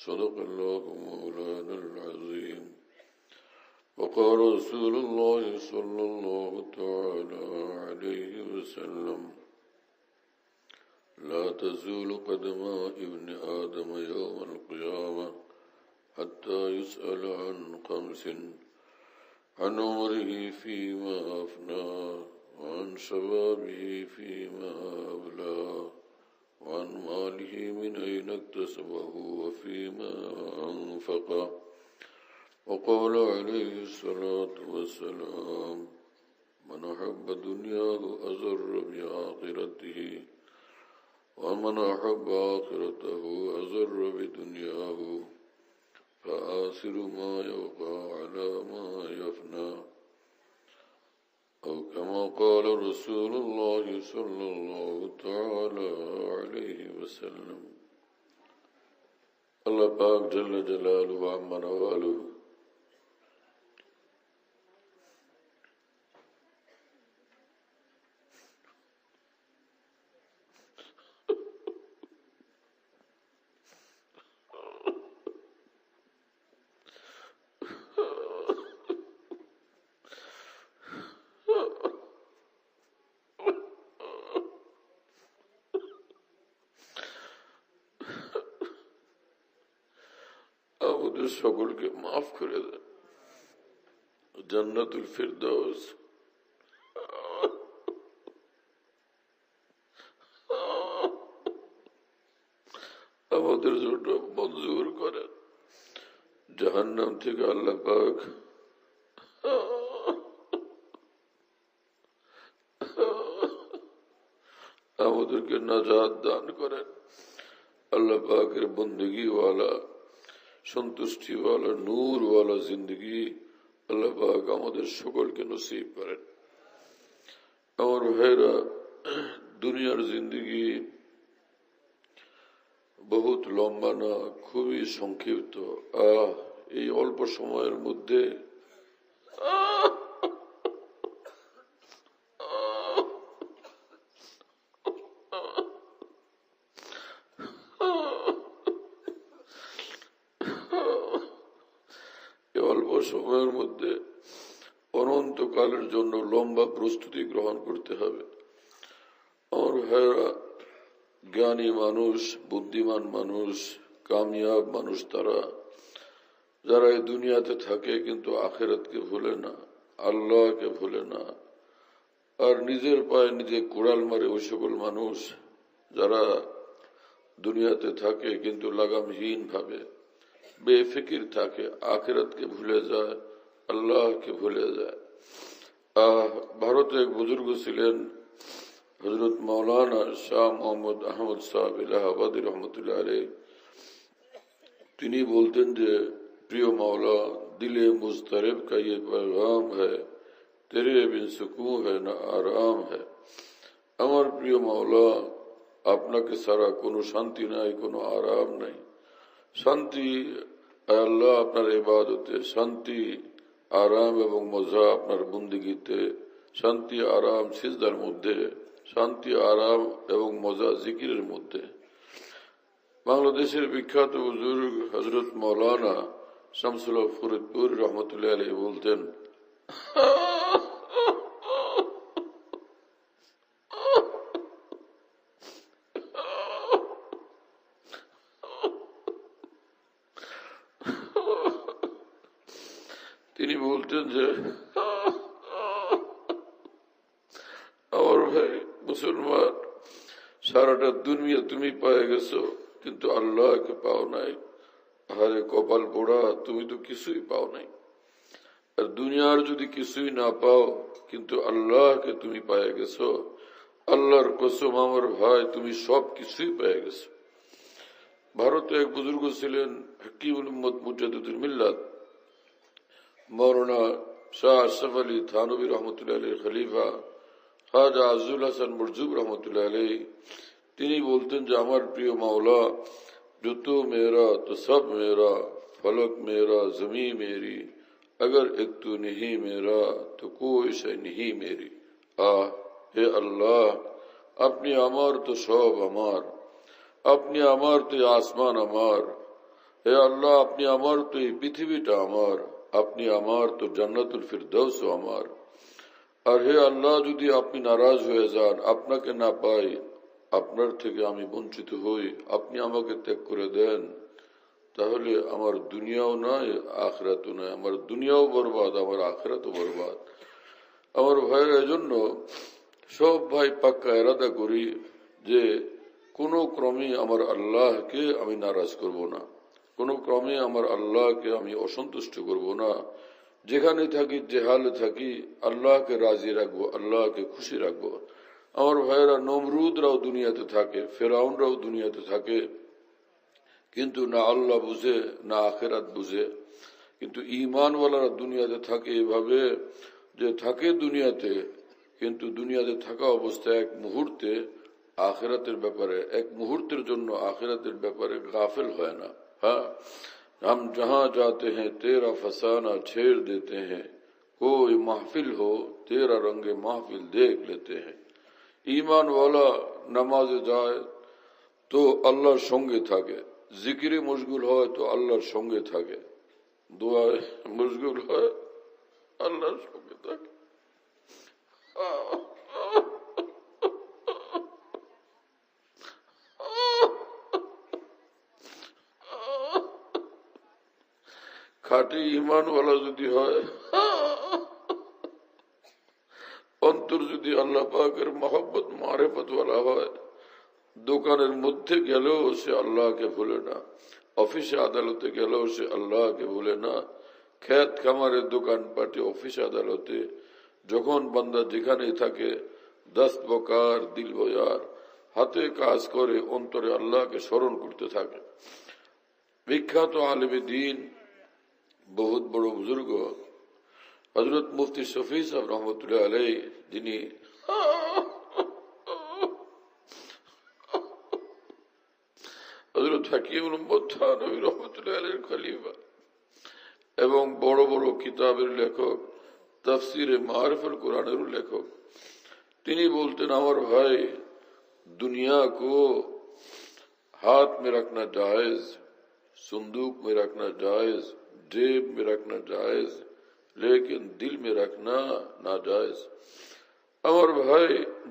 صدق الله مولانا العظيم وقال رسول الله صلى الله تعالى عليه وسلم لا تزول قدم ابن آدم يوم القيامة حتى يسأل عن خمس عن عمره فيما أفناه وعن شبابه فيما أبلاه وعن ماله من أين اكتسبه وفيما أنفقه وقال عليه الصلاة والسلام من أحب دنياه أزر بآخرته ومن أحب آخرته أزر بدنياه فآثر ما يبقى على ما يفنى أو كما قال رسول الله صلى الله تعالى عليه وسلم الله پاک جل جلالہ وعم نوالہ আমাদের সকলকে মাফ করে দেন, জান্নাতুল ফিরদাউস আমাদের জন্য মঞ্জুর করেন, জাহান্নাম থেকে আল্লাহ পাক আমাদেরকে নাজাত দান করেন। আল্লাহ পাকের বন্দেগী ওয়ালা, সন্তুষ্টি ওয়ালা, নূর ওয়ালা জিন্দগি আল্লাহ পাক আমাদের সকলকে নসিব করেন। আমার ভাইরা, দুনিয়ার জিন্দগি বহুত লম্বা না, খুবই সংক্ষিপ্ত। এই অল্প সময়ের মধ্যে সময়ের মধ্যে অনন্তকালের জন্য লম্বা প্রস্তুতি গ্রহণ করতে হবে। আমার ভাইরা, জ্ঞানী মানুষ, বুদ্ধিমান মানুষ, কামিয়াব মানুষ তারা যারা এই দুনিয়াতে থাকে কিন্তু আখিরাতকে ভুলে না, আল্লাহকে ভুলে না, আর নিজের পায়ে নিজে কুড়াল মারে ওই সকল মানুষ যারা দুনিয়াতে থাকে কিন্তু লাগামহীন ভাবে বেফিকির থাকে, আখিরাতকে ভুলে যায়, আল্লাহকে ভুলে যায়। ভারতে এক বুজুর্গ ছিলেন হযরত মাওলানা শাহ মোহাম্মদ আহমদ সাহেব এলাহাবাদী রহমতুল্লাহ আলাইহ। তিনি বলতেন যে, প্রিয় মাওলা, দিলে মুজতরিব কা ये पैगाम है, तेरे बिन सुकून है ना आराम है। আমার প্রিয় মাওলা, আপনাকে ছাড়া কোনো শান্তি নাই, কোনো আরাম নাই। শান্তি আল্লাহ আপনার ইবাদতে, শান্তি আরাম এবং মজা আপনার বন্দেগীতে, শান্তি আরাম সিজদার মধ্যে, শান্তি আরাম এবং মজা জিকিরের মধ্যে। বাংলাদেশের বিখ্যাত হুজুর হযরত মাওলানা শামসুল হক ফরিদপুর রহমতুল্লাহ আলাইহি বলতেন, তিনি বলতেন যে, আমার ভাই মুসলমান, সারাটা দুনিয়া তুমি পেয়ে গেছো কিন্তু আল্লাহকে পাও নাই। আরে কপাল পোড়া, তুমি তো কিছুই পাও নাই। আর দুনিয়ার যদি কিছুই না পাও কিন্তু আল্লাহকে তুমি পেয়ে গেছো, আল্লাহর কসম আমার ভাই, তুমি সব কিছুই পেয়ে গেছো। ভারতে এক বুজুর্গ ছিলেন হাকিমুল উম্মত মুজাদ্দিদুল মিল্লাত মৌলানা শাহ আশরাফ আলী থানভী রহমতুল্লাহ আলাইহির খলিফা খাজা আজুল হাসান মুরজুব রহমতুল্লাহ আলাইহি। তিনি বলতেন যে, আমার প্রিয় মাওলা, जो तू मेरा तो सब मेरा, फलक मेरा जमी मेरी, अगर एक तू नहीं मेरा तो कोई शय नहीं मेरी। হে আল্লাহ, আপনি আমার তো সব আমার, আপনি আমার তো আসমান আমার। হে আল্লাহ, আপনি আমার তো এই পৃথিবীটা আমার, আপনি আমার তো জান্নাতুল ফিরদাউসও আমার। আর হে আল্লাহ, যদি আপনি নারাজ হয়ে যান, আপনাকে না পাই, আপনার থেকে আমি বঞ্চিত হই, আপনি আমাকে ত্যাগ করে দেন, তাহলে আমার দুনিয়াও নয় আখিরাতও নয়, আমার দুনিয়াও বরবাদ, আমার আখিরাতও বরবাদ। আমার ভাইয়ের এজন্য সব ভাই পাক্কা এরাদা করি যে কোনো ক্রমে আমার আল্লাহকে আমি নারাজ করব না, কোনো ক্রমে আমার আল্লাহকে আমি অসন্তুষ্ট করব না। যেখানে থাকি, যে হালে থাকি, আল্লাহকে রাজি রাখবো, আল্লাহকে খুশি রাখবো। আমার ভাইয়েরা, নমরুদরাও দুনিয়াতে থাকে, ফেরাউনরাও দুনিয়াতে থাকে, কিন্তু না আল্লাহ বুঝে না আখেরাত বুঝে। কিন্তু ঈমানওয়ালারা দুনিয়াতে থাকে এভাবে যে থাকে দুনিয়াতে, কিন্তু দুনিয়াতে থাকা অবস্থায় এক মুহূর্তে আখেরাতের ব্যাপারে, এক মুহূর্তের জন্য আখেরাতের ব্যাপারে গাফিল হয় না। हाँ, हम जहां जाते हैं तेरा फसाना छेड़ देते हैं, कोई महफिल हो तेरा रंगे महफिल देख लेते हैं। ईमान वाला नमाजे যায় তো আল্লাহর সঙ্গে থাকে, জিকিরে মশগুল হয় তো আল্লাহর সঙ্গে থাকে, দোয়ায় মশগুল হয় আল্লাহর সঙ্গে থাকে। খাঁটি ঈমানওয়ালা যদি হয়, অন্তর যদি আল্লাহ পাকের মহব্বত মারেফত ওয়ালা হয়, দোকানের মধ্যে গেলেও সে আল্লাহকে ভুলে না, অফিসে আদালতে গেলেও সে আল্লাহকে ভুলে না, খেত খামারের দোকান পাটে অফিস আদালতে যখন বান্দা যেখানেই থাকে, দস্ত বকার দিল বয়ার হাতে কাজ করে অন্তরে আল্লাহকে স্মরণ করতে থাকে। বিখ্যাত আলেমে দ্বীন, বহুত বড় বুজুর্গ হযরত মুফতি শফি সাহেব রহমতুল্লাহ আলাইহি, যিনি হযরত হাকিমুল উম্মত থানভী রহমতুল্লাহ আলাইহির খলিফা এবং বড় বড় কিতাবের লেখক, তাফসিরে মারিফুল কুরআনের লেখক, তিনি বলতেন, আমার ভাই, दुनिया को हाथ में रखना जायज, संदूक में रखना जायज, जेब में रखना जायज, लेकिन दिल में रखना नाजायज। আমার ভাই,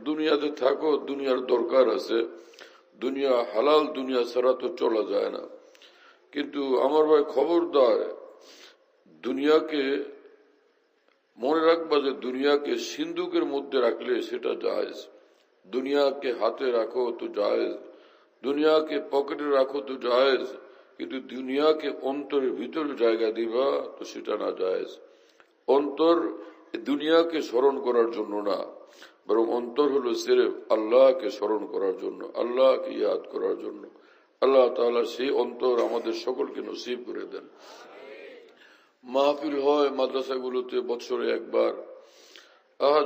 দুনিয়াতে থাকো, দুনিয়ার দরকার আছে, দুনিয়া হালাল, দুনিয়া ছাড়া তো চলা যায় না, কিন্তু আমার ভাই খবরদার, দুনিয়াকে মনে রাখবা যে দুনিয়াকে সিন্ধুকের মধ্যে রাখলে সেটা জায়েজ, दुनिया के हाथे रखो तो जायज, दुनिया के पकेटे रखो तो जायज, কিন্তু দুনিয়াকে অন্তরের ভিতরে জায়গা দিবা তো সেটা না জায়েজ। অন্তর দুনিয়াকে স্মরণ করার জন্য না, বরং অন্তর হলো সির্ফ আল্লাহকে স্মরণ করার জন্য, আল্লাহকে ইয়াদ করার জন্য। আল্লাহ তাআলা সেই অন্তর আমাদের সকলকে নসিব করে দেন। মাহফিল হয় মাদ্রাসাগুলোতে বছরে একবার।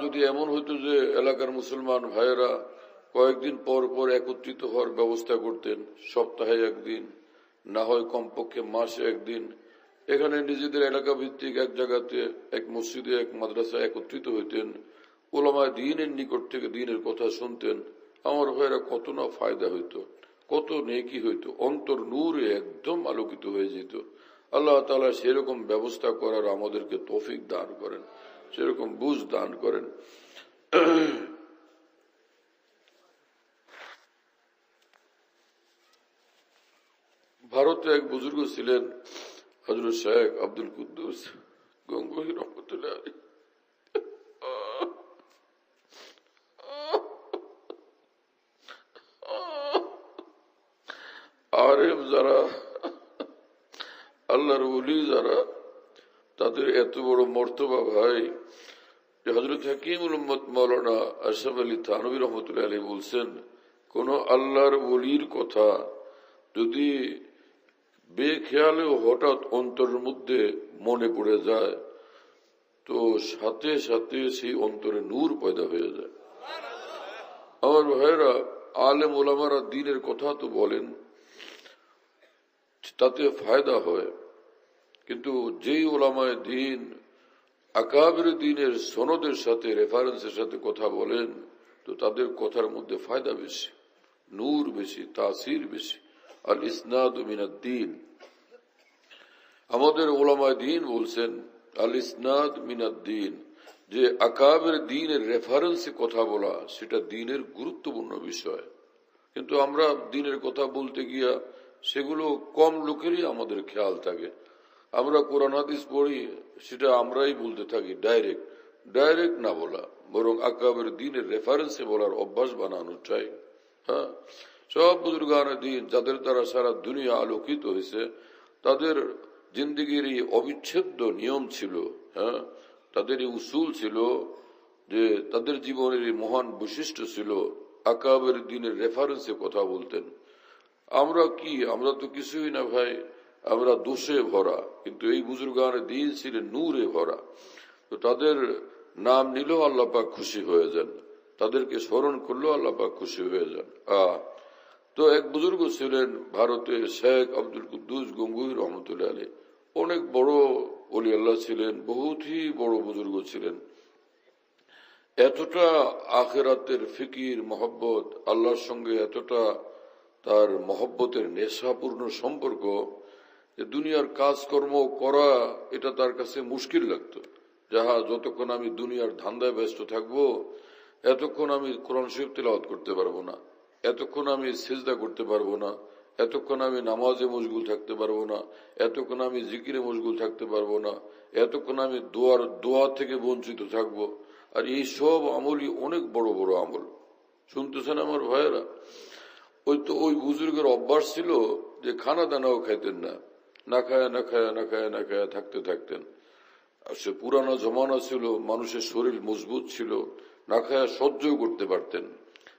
যদি এমন হইতো যে এলাকার মুসলমান ভাইয়েরা কয়েকদিন পর পর একত্রিত হওয়ার ব্যবস্থা করতেন, সপ্তাহে একদিন, না হয় কমপক্ষে মাসে একদিন, এখানে নিজেদের এলাকা ভিত্তিক এক জায়গাতে, এক মসজিদে, এক মাদ্রাসায় একত্রিত হইতেন, উলামায়ে দ্বীনের নিকট থেকে দ্বীনের কথা শুনতেন, আমার ভাইয়েরা কত না ফায়দা হইতো, কত নেকি হইতো, অন্তর নূরে একদম আলোকিত হয়ে যেত। আল্লাহ তাআলা সেরকম ব্যবস্থা করার আমাদেরকে তৌফিক দান করেন, সেরকম বুঝ দান করেন। ভারতে এক বুজুর্গ ছিলেন, হযরত শেখ আব্দুল কুদ্দুস গঙ্গোহী রহমতুল্লাহ আলাইহি। আরেফ যারা, আল্লাহর ওলি যারা, তাদের এত বড় মর্তবা ভাই, যে হযরত হাকিমুল উম্মত মাওলানা আশরাফ আলী থানভী রহমতুল্লাহ আলাইহি বলছেন, কোন আল্লাহর ওলির কথা যদি বেখেয়ালেও হঠাৎ অন্তরের মধ্যে মনে পড়ে যায় তো সাথে সাথে সেই অন্তরে নূর পয়দা হয়ে যায়। আমার ভাইয়েরা, আলেম ওলামারা দ্বীনের কথা তো বলেন, তাতে ফায়দা হয়, কিন্তু যেই ওলামায়ে দ্বীন আকাবির দ্বীনের সনদের সাথে, রেফারেন্সের সাথে কথা বলেন, তো তাদের কথার মধ্যে ফায়দা বেশি, নূর বেশি, তাসির বেশি। আল ইসনাদু মিনাদ দ্বীন, আমাদের ওলামায়ে দ্বীন বলছেন আল ইসনাদ মিনাদ দ্বীন, যে আকাবের দ্বীনের রেফারেন্সে কথা বলা সেটা দ্বীনের গুরুত্বপূর্ণ বিষয়। কিন্তু আমরা দ্বীনের কথা বলতে গিয়া সেগুলো কম লোকেরই আমাদের খেয়াল থাকে। আমরা কোরআন হাদিস পড়ি, সেটা আমরাই বলতে থাকি ডাইরেক্ট না বলা, বরং আকাবের দ্বীনের রেফারেন্সে বলার অভ্যাস বানানো চাই। হ্যাঁ, সব বুজুর্গানে দ্বীন যাদের দ্বারা সারা দুনিয়া আলোকিত হয়েছে, তাদের জিন্দিগির এই অবিচ্ছেদ্য নিয়ম ছিল, হ্যাঁ, তাদের এই উসুল ছিল, যে তাদের জীবনের এই মহান বৈশিষ্ট্য ছিল আকাবের দ্বীনের রেফারেন্সে কথা বলতেন। আমরা কি, আমরা তো কিছুই না ভাই, আমরা দোষে ভরা, কিন্তু এই বুজুর্গানের দ্বীন ছিলেন নূরে ভরা। তো তাদের নাম নিলেও আল্লাহ পাক খুশি হয়ে যান, তাদেরকে স্মরণ করলেও আল্লাহ পাক খুশি হয়ে যান। তো এক বুজুর্গ ছিলেন ভারতে, শেখ আব্দুল কুদ্দুস গঙ্গুহি রহমতুল্লাহ আলী, অনেক বড় ওলি আল্লাহ ছিলেন, বহুতই বড় বুজুর্গ ছিলেন। এতটা আখেরাতের ফিকির মহব্বত, আল্লাহর সঙ্গে এতটা তার মহব্বতের নেশাপূর্ণ সম্পর্ক, যে দুনিয়ার কাজকর্ম করা এটা তার কাছে মুশকিল লাগতো। যাহা যতক্ষণ আমি দুনিয়ার ধান্দায় ব্যস্ত থাকবো, এতক্ষণ আমি কোরআন শরীফ তেলাওয়াত করতে পারবো না, এতক্ষণ আমি সিজদা করতে পারবো না, এতক্ষণ আমি নামাজে মশগুল থাকতে পারবো না, এতক্ষণ আমি জিকিরে মশগুল থাকতে পারবো না, এতক্ষণ আমি দোয়া থেকে বঞ্চিত থাকবো। আর এই সব আমলই অনেক বড় বড় আমল। শুনতেছেন আমার ভাইয়েরা? ওই বুজুর্গের অভ্যাস ছিল যে খানা দানাও খাইতেন না, না খায়া থাকতেন। সে পুরানো জমানা ছিল, মানুষের শরীর মজবুত ছিল, না খায়া সহ্য করতে পারতেন।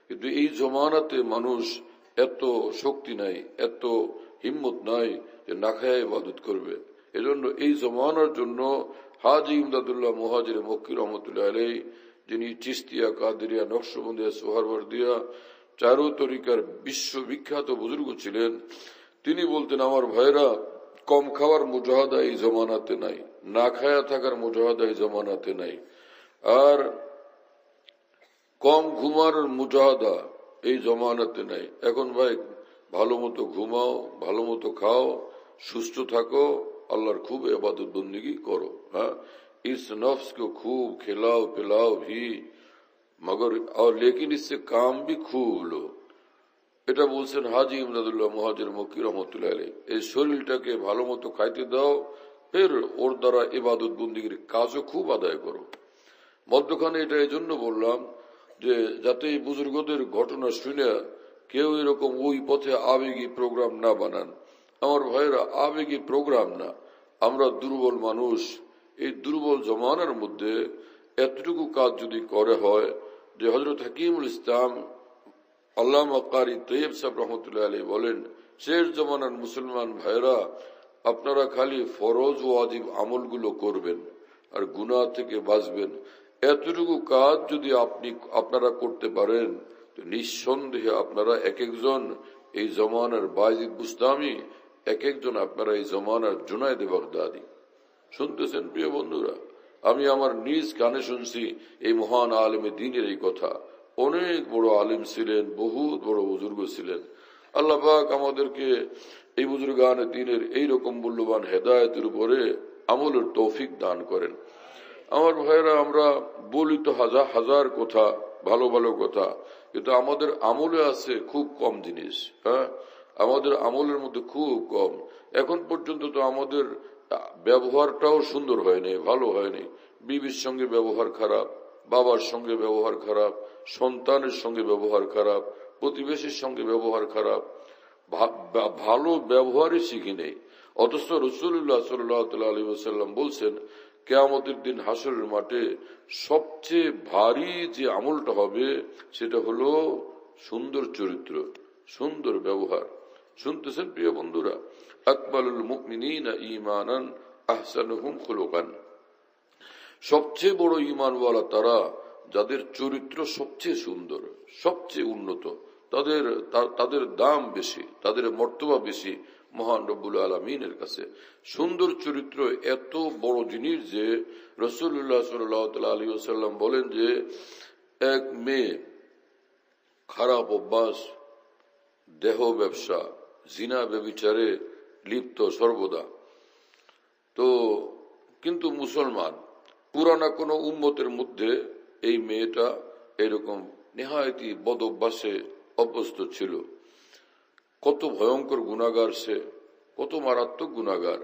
কিন্তু এই জমানাতে মানুষ এত শক্তি নাই, এত হিম্মত নাই যে না খায়া ইবাদত করবে। এজন্য এই জমানার জন্য হাজী ইমদাদুল্লাহ মুহাজির মক্কি রহমতুল্লাহ আলাইহি, যিনি চিশতিয়া, কাদেরিয়া, নকশবন্দিয়া, সোহরাওয়ার্দিয়া চারু তরিকার বিশ্ববিখ্যাত বুজুর্গ ছিলেন, তিনি বলতেন, আমার ভাইরা, কম খাওয়ার মুজাহাদা এই জমানাতে নাই, না খায়া থাকার মুজাহাদা এই জমানাতে নাই, আর কম ঘুমার মুজাহাদা এই জমানাতে নাই। এখন ভাই ভালো মতো ঘুমাও, ভালো মতো খাও, সুস্থ থাকো, আল্লাহর খুব ইবাদত বন্দেগী করো। হ্যাঁ, इस नफ्स को खूब खिलाओ पिलाओ भी, मगर और लेकिन इससे काम भी खूब लो। এটা বলছেন হাজী ইমদাদুল্লাহ মুহাজির মক্কি রহমতুল্লাহ আলাইহি। এই শরীরটাকে ভালো মতো খাইতে দাও, ফের ওর দ্বারা ইবাদত বন্দেগীর কাজও খুব আদায় করো। মধ্যখানে এটা এই জন্য বললাম যে যাতে এই বুজুর্গদের ঘটনা শুনে কেউ এরকম ওই পথে আবেগী প্রোগ্রাম না বানান। আমার ভাইয়েরা, আবেগী প্রোগ্রাম না, আমরা দুর্বল মানুষ। এই দুর্বল জমানার মধ্যে এতটুকু কাজ যদি করে হয়, যে হযরত হাকিমুল ইসলাম আল্লামা কারি তৈয়ব সাহেব রহমতুল্লাহ আলাইহি বলেন, শেষ জমানার মুসলমান ভাইরা, আপনারা খালি ফরজ ও ওয়াজিব আমলগুলো করবেন আর গুনাহ থেকে বাঁচবেন। এতটুকু কাজ যদি আপনারা করতে পারেন, তো নিঃসন্দেহে আপনারা এক একজন এই জমানার বায়জিদ বুস্তামি, এক একজন আপনারা এই জমানার জুনায়েদ বাগদাদি। শুনতেছেন প্রিয় বন্ধুরা? আমি আমার নিজ কানে শুনছি এই মহান আলেমে দ্বীনের এই কথা। অনেক বড় আলেম ছিলেন, বহুত বড় বুজুর্গ ছিলেন। আল্লাহ পাক আমাদেরকে এই বুজুর্গানে দ্বীনের এইরকম মূল্যবান হেদায়েতের উপরে আমলের তৌফিক দান করেন। আমার ভাইয়েরা, আমরা বলি তো হাজার হাজার কথা, ভালো ভালো কথা, কিন্তু আমাদের আমলে আছে খুব কম জিনিস। হ্যাঁ, আমাদের আমলের মধ্যে খুব কম। এখন পর্যন্ত তো আমাদের ব্যবহারটাও সুন্দর হয়নি, ভালো হয়নি। বিবির সঙ্গে ব্যবহার খারাপ, বাবার সঙ্গে ব্যবহার খারাপ, সন্তানের সঙ্গে ব্যবহার খারাপ, প্রতিবেশীর সঙ্গে ব্যবহার খারাপ, ভালো ব্যবহারই শিখি নেই। অথচ রাসূলুল্লাহ সাল্লাল্লাহু আলাইহি ওয়াসাল্লাম বলছেন, কিয়ামতের দিন হাসরের মাঠে সবচেয়ে ভারী যে আমলটা হবে সেটা হলো সুন্দর চরিত্র, সুন্দর ব্যবহার। শুনতেছেন প্রিয় বন্ধুরা? আকমালুল মুমিনিনা ঈমানান আহসানুহুম খুলুকান। সবচেয়ে বড় ঈমানওয়ালা তারা যাদের চরিত্র সবচেয়ে সুন্দর, সবচেয়ে উন্নত, তাদের দাম বেশি, তাদের মর্তবা বেশি মহান রব্বুল আলামিনের কাছে। সুন্দর চরিত্র এত বড় জিনিস যে রাসূলুল্লাহ সাল্লাল্লাহু আলাইহি ওয়াসাল্লাম বলেন যে এক মেয়ে খারাপ অভ্যাস, দেহ ব্যবসা, জিনা ব্যভিচারে লিপ্ত সর্বদা, তো কিন্তু মুসলমান পুরানা কোনো উম্মতের মধ্যে এই মেয়েটা এরকম নেহায়তি বদ অভ্যাসে অভ্যস্ত ছিল। কত ভয়ঙ্কর গুনাহগার সে, কত মারাত্মক গুনাহগার।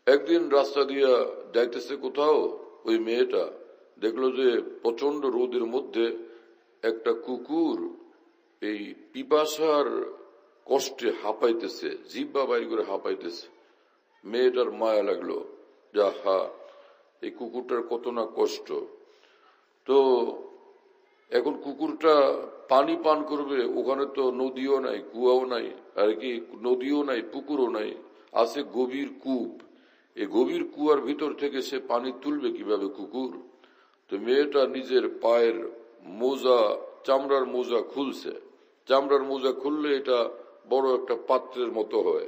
একদিন রাস্তা দিয়া যাইতেছে কোথাও, ওই মেয়েটা দেখলো যে প্রচন্ড রোদের মধ্যে একটা কুকুর এই পিপাসার কষ্টে হাঁপাইতেছে, জিহ্বা বাইর করে হাঁপাইতেছে। মেয়েটার মায়া লাগলো, যা হা, এই কুকুরটার কত না কষ্ট। তো এখন কুকুরটা পানি পান করবে, ওখানে তো নদীও নাই, কুয়াও নাই, আর কি নদীও নাই, পুকুরও নাই, আছে গভীর কূপ। এই গভীর কুয়ার ভিতর থেকে সে পানি তুলবে কিভাবে কুকুর? তো মেয়েটা নিজের পায়ের মোজা, চামড়ার মোজা খুলছে। চামড়ার মোজা খুললে এটা বড় একটা পাত্রের মতো হয়,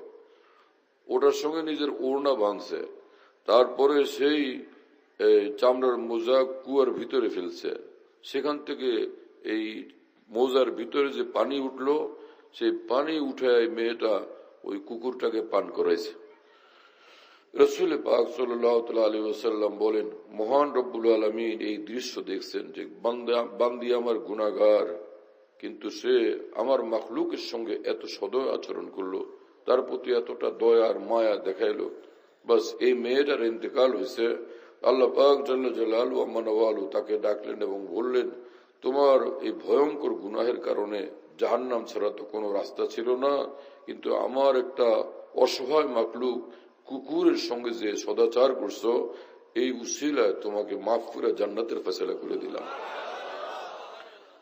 ওটার সঙ্গে নিজের ওড়না বাঁধছে। তারপরে সেই চামড়ার মোজা কুয়ার ভিতরে ফেলছে। সেখান থেকে এই মোজার ভিতরে যে পানি উঠলো, সেই পানি উঠায় মেয়েটা ওই কুকুরটাকে পান করাইছে। রসুল পাক সাল্লাল্লাহু আলাইহি ওয়াসাল্লাম বলেন, মহান রব্বুল আলামিন এই দৃশ্য দেখছেন যে বান্দি আমার গুনাহগার, কিন্তু সে আমার মাখলুকের সঙ্গে এত সদয় আচরণ করলো, তার প্রতি এতটা দয়া আর মায়া দেখাইলো। বাস এই মেয়েটার ইন্তেকাল হয়েছে। আল্লাহ পাক জাল্লা জালালু ওয়া মানওয়ালু তাকে ডাকলেন এবং বললেন, তোমার এই ভয়ঙ্কর গুনাহের কারণে জাহান্নাম ছাড়া তো কোনো রাস্তা ছিল না, কিন্তু আমার একটা অসহায় মাখলুক কুকুরের সঙ্গে যে সদাচার করছো, এই উসিলায় তোমাকে মাফ করে জান্নাতের ফয়সালা করে দিলাম।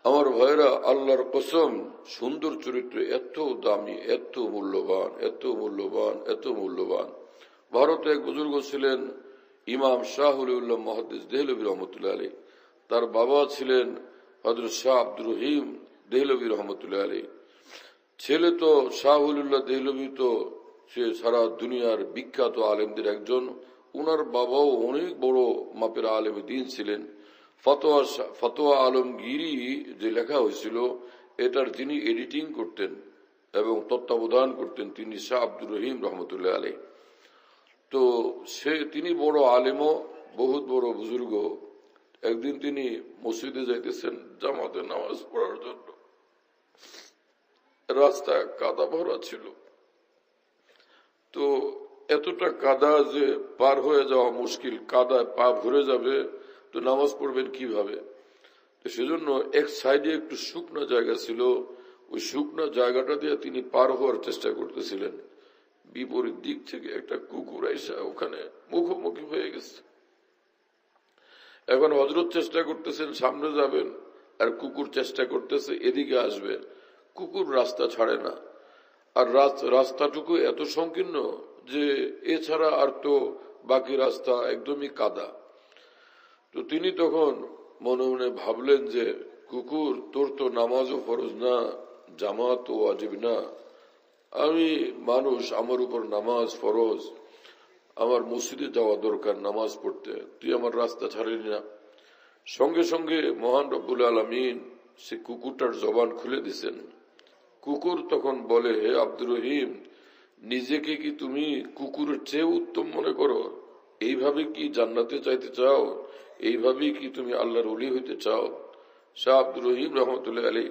আমার ভাইরা, আল্লাহর কসম, সুন্দর চরিত্র এত দামি, এত মূল্যবান, এত মূল্যবান, এত মূল্যবান। ভারতে এক বুজুর্গ ছিলেন ইমাম শাহ ওলিউল্লাহ মুহাদ্দিস দেহলভী রহমতুল্লাহ আলী। তার বাবা ছিলেন হযরত শাহ আব্দুর রহিম দেহলভী রহমতুল্লাহ আলী। ছেলে তো শাহ ওলিউল্লাহ দেহলভী, তো সে সারা দুনিয়ার বিখ্যাত আলেমদের একজন। উনার বাবাও অনেক বড় মাপের আলেম দ্বীন ছিলেন। ফতোয়া আলমগীরি যে লেখা হয়েছিল, এটার যিনি এডিটিং করতেন এবং তত্ত্বাবধান করতেন, তিনি শাহ আব্দুর রহিম রহমতুল্লাহ আলী। তো তিনি বড় আলেমও, বহুত বড় বুজুর্গ। একদিন তিনি মসজিদে যাইতেছেন জামাতে নামাজ পড়ার জন্য। রাস্তা কাদা ভরা ছিল, তো এতটা কাদা যে পার হয়ে যাওয়া মুশকিল, কাদায় পা ভরে যাবে, তো নামাজ পড়বেন কিভাবে? তো সেজন্য এক সাইডে একটু শুকনো জায়গা ছিল, ওই শুকনো জায়গাটা দিয়ে তিনি পার হওয়ার চেষ্টা করতেছিলেন। বিপরীত দিক থেকে একটা কুকুর আইসা ওখানে মুখোমুখি হয়ে গেছে। এখন হযরত চেষ্টা করতেছেন সামনে যাবেন, আর কুকুর চেষ্টা করতেছে এদিকে আসবে। কুকুর রাস্তা ছাড়ে না, আর রাস্তাটুকু এত সংকীর্ণ যে এছাড়া আর তো বাকি রাস্তা একদমই কাদা। তো তিনি তখন মনে মনে ভাবলেন যে, কুকুর, তোর তো নামাজও ফরজ না, জামাতও ওয়াজিব না, আমি মানুষ, আমার উপর নামাজ ফরজ, আমার মসজিদে যাওয়া দরকার নামাজ পড়তে, তুই আমার রাস্তা ছাড়লি না। সঙ্গে সঙ্গে মহান রব্বুল আলামিন সে কুকুরটার জবান খুলে দিছেন। কুকুর তখন বলে, হে আব্দুর রহিম, নিজেকে কি তুমি কুকুরের চেয়ে উত্তম মনে করো? এইভাবে কি জান্নাতে চাইতে চাও? এইভাবেই কি তুমি আল্লাহর ওলি হইতে চাও? শাহ আব্দুর রহিম রহমতুল্লাহ আলী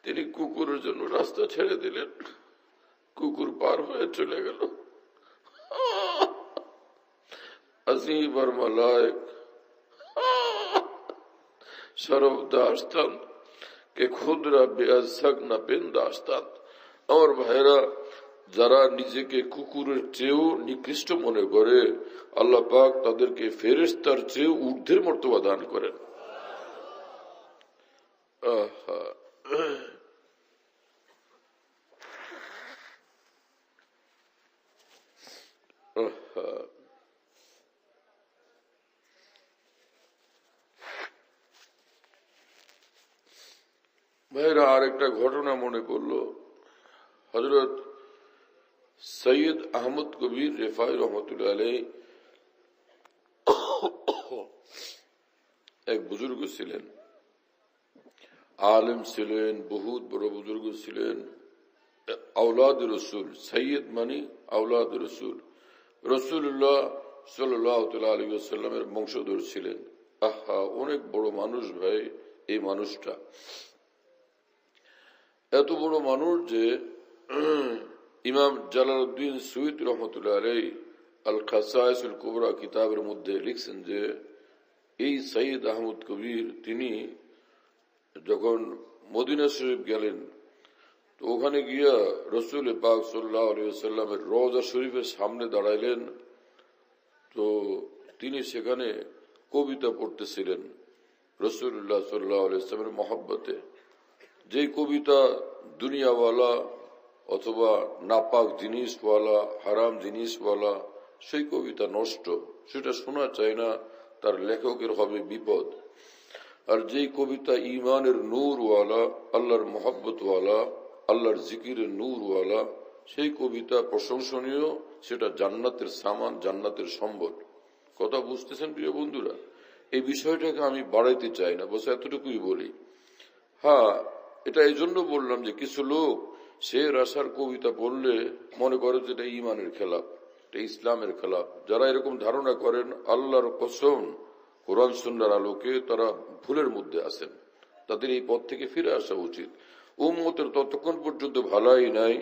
তিনি কুকুরের জন্য রাস্তা ছেড়ে দিলেন। কুকুর পার হয়ে চলে গেল। अजीब और मलाइक शरफ दास्तान के खुदरा बेअसक न बिन दास्तान। और भाईरा, যারা নিজেকে কুকুরের চেয়েও নিকৃষ্ট মনে করে, আল্লাহ পাক তাদেরকে ফেরেশতার চেয়েও ঊর্ধ্বের মর্তবা দান করেন। ভাইরা, আর একটা ঘটনা মনে পড়লো। হযরত সৈয়দ আহমদ কবির রেফাই রহমতুল্লাহ আলাইহি এক বুজুর্গ ছিলেন, আলেম ছিলেন, বহুত বড় বুজুর্গ ছিলেন, আওলাদ রসুল। সৈয়দ মানি আওলাদ রসুল, রসুল্লাহ সাল্লাল্লাহু আলাইহি ওয়াসাল্লামের বংশধর ছিলেন। আহা, অনেক বড় মানুষ ভাই এই মানুষটা। এত বড় মানুষ যে ইমাম জালালউদ্দিন সুয়ুতী রহমতুল্লাহ আলাইহি আল খাসায়েসুল কুবরা কিতাবের মধ্যে লিখছেন যে এই সৈয়দ আহমদ কবির তিনি যখন মদিনা শরীফ গেলেন, তো ওখানে গিয়া রসুল পাক সাল্লাল্লাহু আলাইহি ওয়াসাল্লামের রওজা শরীফের সামনে দাঁড়াইলেন। তো তিনি সেখানে কবিতা পড়তেছিলেন রসুল্লাহ সাল্লাল্লাহু আলাইহি ওয়াসাল্লামের মহব্বতে। যে কবিতা দুনিয়াওয়ালা অথবা নাপাক জিনিসওয়ালা, হারাম জিনিসওয়ালা, সেই কবিতা নষ্ট, সেটা শোনা চায় না, তার লেখকের হবে বিপদ। আর যেই কবিতা ইমানের নূরওয়ালা, আল্লাহর মহব্বতওয়ালা, আল্লাহর জিকিরের নূরওয়ালা, সেই কবিতা প্রশংসনীয়, সেটা জান্নাতের সামান, জান্নাতের সম্বল। কথা বুঝতেছেন প্রিয় বন্ধুরা? এই বিষয়টাকে আমি বাড়াইতে চাই না, বস এতটুকুই বলি। হ্যাঁ, এটা এই জন্য বললাম যে কিছু লোক শের আশার কবিতা পড়লে মনে করে যে এটা ইমানের খেলাফ, এটা ইসলামের খেলাফ। যারা এরকম ধারণা করেন, আল্লাহর কসম কোরআন সুন্নাহর আলোকে তারা ভুলের মধ্যে আছেন। তাদের এই পথ থেকে ফিরে আসা উচিত। উম্মতের ততক্ষণ পর্যন্ত ভালাই নাই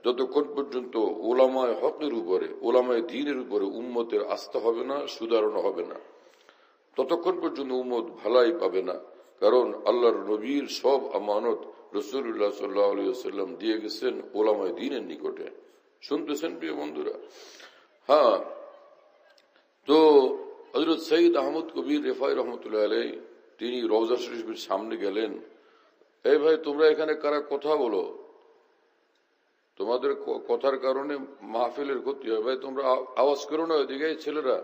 যতক্ষণ পর্যন্ত ওলামায়ে হকের উপরে, ওলামায়ে দ্বীনের উপরে উম্মতের আস্থা হবে না, সুধারণা হবে না, ততক্ষণ পর্যন্ত উম্মত ভালাই পাবে না। কারণ আল্লাহর নবীর সব আমানত রাসূলুল্লাহ সাল্লাল্লাহু আলাইহি ওয়াসাল্লাম দিয়ে গেছেন ওলামায়ে দ্বীনের নিকটে। শুনতেছেন প্রিয় বন্ধুরা? হ্যাঁ, তো হযরত সৈয়দ আহমদ কবির রেফাই রহমতুল্লাহ আলাইহি তিনি রওজা শরীফের সামনে গেলেন। এই ভাই, তোমরা এখানে কারা কথা বলো? তোমাদের কথার কারণে মাহফিলের ক্ষতি হয়। ভাই তোমরা আওয়াজ করো না, ওইদিকে ছেলেরা,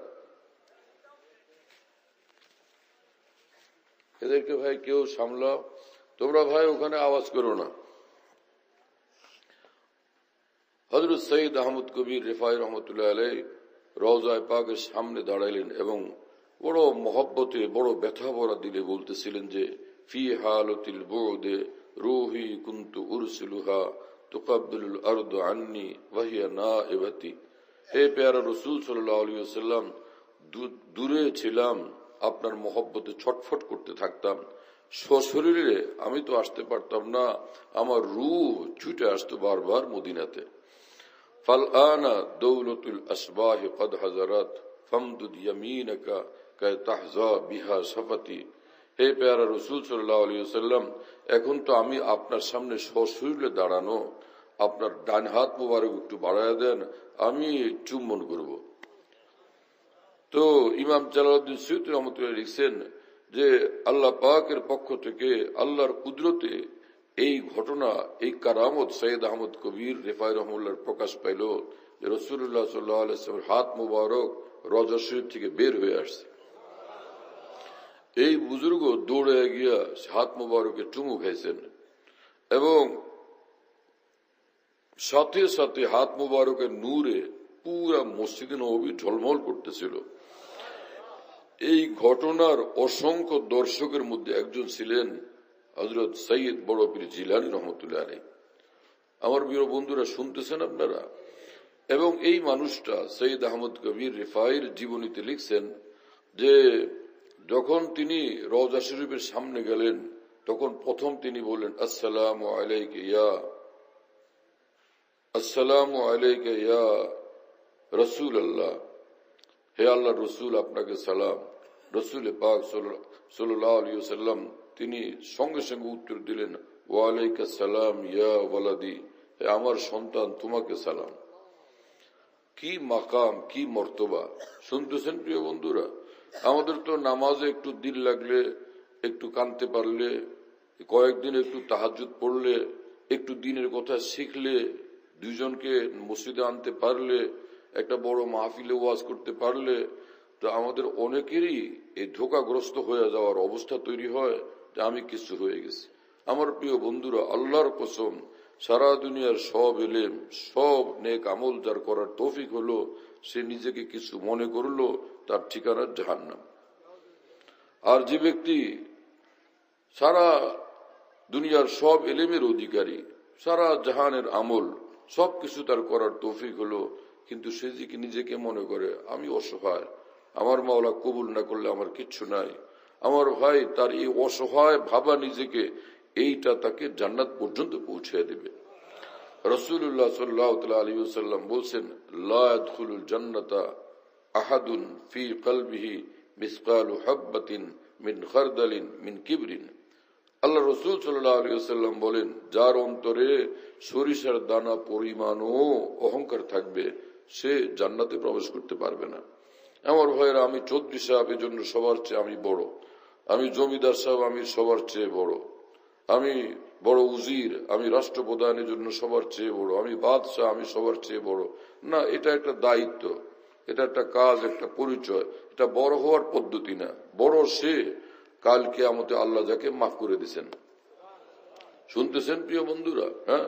এদেরকে ভাই কেউ সামলাও। তোমরা ভাই ওখানে আওয়াজ করো না। হযরত সৈয়দ আহমদ কবির রেফাই রহমতুল্লাহ আলাইহি রওজায়ে পাকের সামনে দাঁড়াইলেন এবং বড় মহব্বতে, বড় ব্যথা ভরা দিলে বলতেছিলেন যে ফি হালাতিল বুদে রূহি কুনতু উরসিলুহা তুকাব্বিলুল আরদ আন্নি ওয়া হিয়া নাইবাতি। হে প্যারা রাসূল সাল্লাল্লাহু আলাইহি ওয়াসাল্লাম, দূরে ছিলাম, আপনার মহব্বতে ছটফট করতে থাকতাম। সশরীরে আমি তো আসতে পারতাম না, আমার রূহ ছুটে আসতো বারবার মদিনাতে। ফালআনা দৌলতুল আসবাহ কদ হাজারাত ফামদুদ ইয়ামিনাকা কা তাহজা বিহা সাফাতি। হে প্যারা রাসূল সাল্লাল্লাহু আলাইহি ওয়াসাল্লাম, এখন তো আমি আপনার সামনে সশরীরে দাঁড়ানো, আপনার ডান হাত মোবারক একটু বাড়ায়া দেন, আমি চুম্বন করব। তো ইমাম জালালউদ্দিন সুয়ুতী রহমতুল্লাহ লিখছেন যে আল্লাহ পাকের পক্ষ থেকে আল্লাহর কুদরতে এই ঘটনা, এই কারামত সৈয়দ আহমদ কবির রেফাই রহমুল্লাহর প্রকাশ পাইল যে রাসূলুল্লাহ সাল্লাল্লাহু আলাইহি ওয়াসাল্লামের হাত মুবারক রওজা শরীফ থেকে বের হয়ে আসছে। এই বুজুর্গ দৌড়ে গিয়া হাত মুবারকে চুমু খাইছেন এবং সাথে সাথে হাত মুবারকের নূরে পুরা মসজিদে নববী ঝলমল করতেছিল। এই ঘটনার অসংখ্য দর্শকের মধ্যে একজন ছিলেন হযরত সৈয়দ বড় পীর জিলানী রহমতুল্লাহ আলাইহি। আমার প্রিয় বন্ধুরা, শুনতেছেন আপনারা? এবং এই মানুষটা সৈয়দ আহমদ কবির রেফাইর জীবনীতে লিখছেন যে যখন তিনি রওজা শরীফের সামনে গেলেন, তখন প্রথম তিনি বললেন আসসালামু আলাইকা ইয়া রাসূলুল্লাহ, হে আল্লাহর রসুল, আপনাকে সালাম। রসুল পাক সাল্লাল্লাহু আলাইহি ওয়াসাল্লাম তিনি সঙ্গে সঙ্গে উত্তর দিলেন ওয়া আলাইকা সালাম ইয়া ওয়ালাদি, হে আমার সন্তান, তোমাকে সালাম। কি মাকাম, কি মর্তবা! শুনতেছেন প্রিয় বন্ধুরা? আমাদের তো নামাজে একটু দিল লাগলে, একটু কানতে পারলে, কয়েকদিন একটু তাহাজ্জুদ পড়লে, একটু দিনের কথা শিখলে, দুইজনকে মসজিদে আনতে পারলে, একটা বড় মাহফিলে ওয়াজ করতে পারলে, তো আমাদের অনেকেরই এই ধোঁকাগ্রস্ত হয়ে যাওয়ার অবস্থা তৈরি হয় যে আমি কিছু হয়ে গেছি। আমার প্রিয় বন্ধুরা, আল্লাহর কসম, সারা দুনিয়ার সব এলেম, সব নেক আমল যার করার তৌফিক হলো, সে নিজেকে কিছু মনে করলো, তার ঠিকানা জাহান্নাম। আর যে ব্যক্তি সারা দুনিয়ার সব এলেমের অধিকারী, সারা জাহানের আমল সবকিছু তার করার তৌফিক হলো, কিন্তু সে নিজেকে মনে করে আমি অসহায়, আমার মাওলা কবুল না করলে আমার কিচ্ছু নাই, আমার ভাই, তার এই অসহায় ভাবা নিজেকে, এইটা তাকে জান্নাত পর্যন্ত পৌঁছে দেবে। রাসূলুল্লাহ সাল্লাল্লাহু আলাইহি ওয়াসাল্লাম বলছেন, লা ইয়াদখুলুল জান্নাতা আহাদুন ফি কলবিহি মিসকালু হাববাতিন মিন খারদালিন মিন কিবরিন। আল্লাহ রাসূল সাল্লাল্লাহু আলাইহি ওয়াসাল্লাম বলেন, যার অন্তরে সরিষার দানা পরিমাণও অহংকার থাকবে, সে জান্নাতে প্রবেশ করতে পারবে না। আমার ভাইয়েরা, আমি চৌধুরী সাহেব, এজন্য সবার চেয়ে আমি বড়, আমি জমিদার সাহেব, আমি সবার চেয়ে বড়, আমি বড় উজির, আমি রাষ্ট্রপ্রধানের জন্য সবার চেয়ে বড়, আমি বাদশাহ, আমি সবার চেয়ে বড় না। এটা একটা দায়িত্ব, এটা একটা কাজ, একটা পরিচয়, এটা বড় হওয়ার পদ্ধতি না। বড় সে কাল কিয়ামতে আল্লাহ যাকে মাফ করে দিচ্ছেন। শুনতেছেন প্রিয় বন্ধুরা? হ্যাঁ,